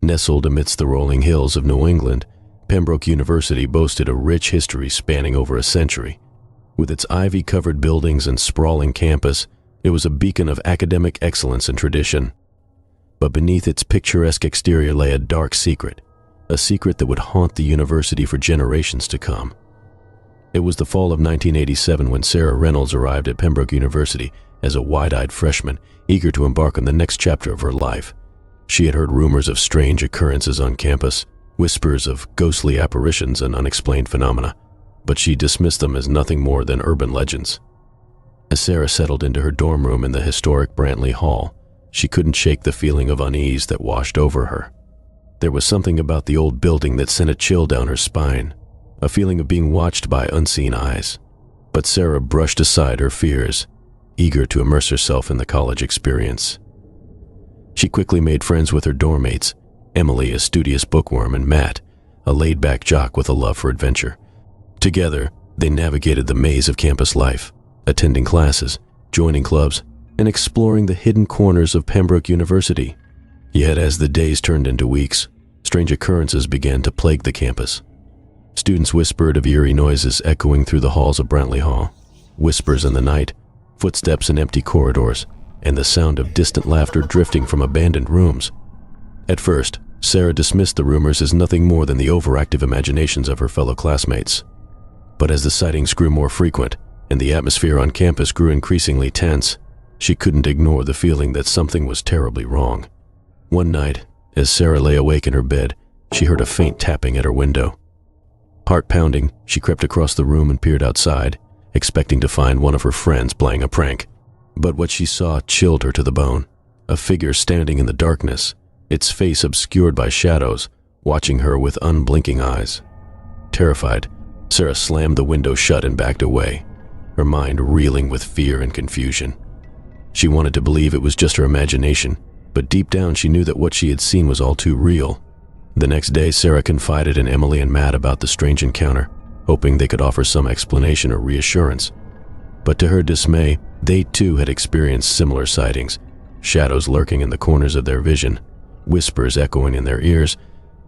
Nestled amidst the rolling hills of New England, Pembroke University boasted a rich history spanning over a century. With its ivy-covered buildings and sprawling campus, it was a beacon of academic excellence and tradition. But beneath its picturesque exterior lay a dark secret, a secret that would haunt the university for generations to come. It was the fall of 1987 when Sarah Reynolds arrived at Pembroke University as a wide-eyed freshman, eager to embark on the next chapter of her life. She had heard rumors of strange occurrences on campus, whispers of ghostly apparitions and unexplained phenomena, but she dismissed them as nothing more than urban legends. As Sarah settled into her dorm room in the historic Brantley Hall, she couldn't shake the feeling of unease that washed over her. There was something about the old building that sent a chill down her spine, a feeling of being watched by unseen eyes. But Sarah brushed aside her fears, eager to immerse herself in the college experience. She quickly made friends with her dorm mates, Emily, a studious bookworm, and Matt, a laid-back jock with a love for adventure. Together, they navigated the maze of campus life, attending classes, joining clubs, and exploring the hidden corners of Pembroke University. Yet as the days turned into weeks, strange occurrences began to plague the campus. Students whispered of eerie noises echoing through the halls of Brantley Hall, whispers in the night, footsteps in empty corridors, and the sound of distant laughter drifting from abandoned rooms. At first, Sarah dismissed the rumors as nothing more than the overactive imaginations of her fellow classmates. But as the sightings grew more frequent and the atmosphere on campus grew increasingly tense, she couldn't ignore the feeling that something was terribly wrong. One night, as Sarah lay awake in her bed, she heard a faint tapping at her window. Heart pounding, she crept across the room and peered outside, expecting to find one of her friends playing a prank. But what she saw chilled her to the bone. A figure standing in the darkness, its face obscured by shadows, watching her with unblinking eyes. Terrified, Sarah slammed the window shut and backed away, her mind reeling with fear and confusion. She wanted to believe it was just her imagination, but deep down she knew that what she had seen was all too real. The next day, Sarah confided in Emily and Matt about the strange encounter, hoping they could offer some explanation or reassurance. But to her dismay, they too had experienced similar sightings, shadows lurking in the corners of their vision, whispers echoing in their ears,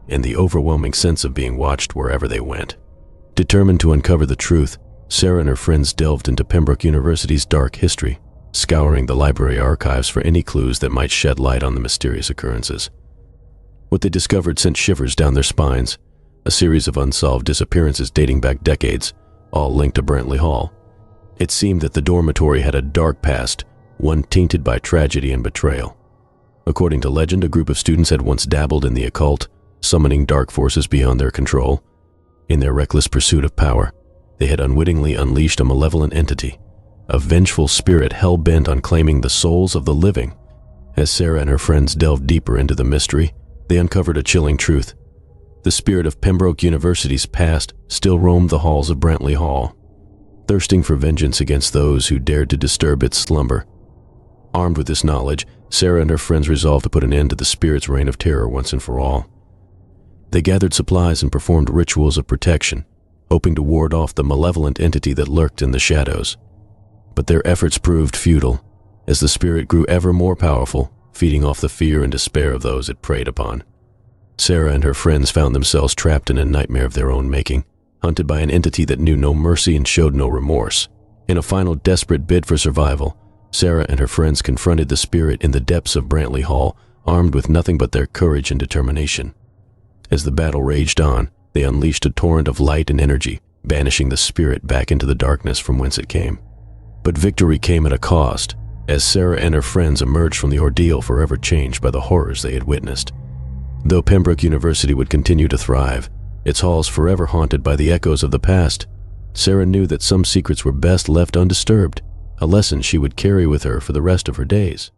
and the overwhelming sense of being watched wherever they went. Determined to uncover the truth, Sarah and her friends delved into Pembroke University's dark history, scouring the library archives for any clues that might shed light on the mysterious occurrences. What they discovered sent shivers down their spines, a series of unsolved disappearances dating back decades, all linked to Brantley Hall. It seemed that the dormitory had a dark past, one tainted by tragedy and betrayal. According to legend, a group of students had once dabbled in the occult, summoning dark forces beyond their control. In their reckless pursuit of power, they had unwittingly unleashed a malevolent entity, a vengeful spirit hell-bent on claiming the souls of the living. As Sarah and her friends delved deeper into the mystery, they uncovered a chilling truth. The spirit of Pembroke University's past still roamed the halls of Brantley Hall, thirsting for vengeance against those who dared to disturb its slumber. Armed with this knowledge, Sarah and her friends resolved to put an end to the spirit's reign of terror once and for all. They gathered supplies and performed rituals of protection, hoping to ward off the malevolent entity that lurked in the shadows. But their efforts proved futile, as the spirit grew ever more powerful, feeding off the fear and despair of those it preyed upon. Sarah and her friends found themselves trapped in a nightmare of their own making, hunted by an entity that knew no mercy and showed no remorse. In a final desperate bid for survival, Sarah and her friends confronted the spirit in the depths of Brantley Hall, armed with nothing but their courage and determination. As the battle raged on, they unleashed a torrent of light and energy, banishing the spirit back into the darkness from whence it came. But victory came at a cost, as Sarah and her friends emerged from the ordeal forever changed by the horrors they had witnessed. Though Pembroke University would continue to thrive, its halls forever haunted by the echoes of the past, Sarah knew that some secrets were best left undisturbed, a lesson she would carry with her for the rest of her days.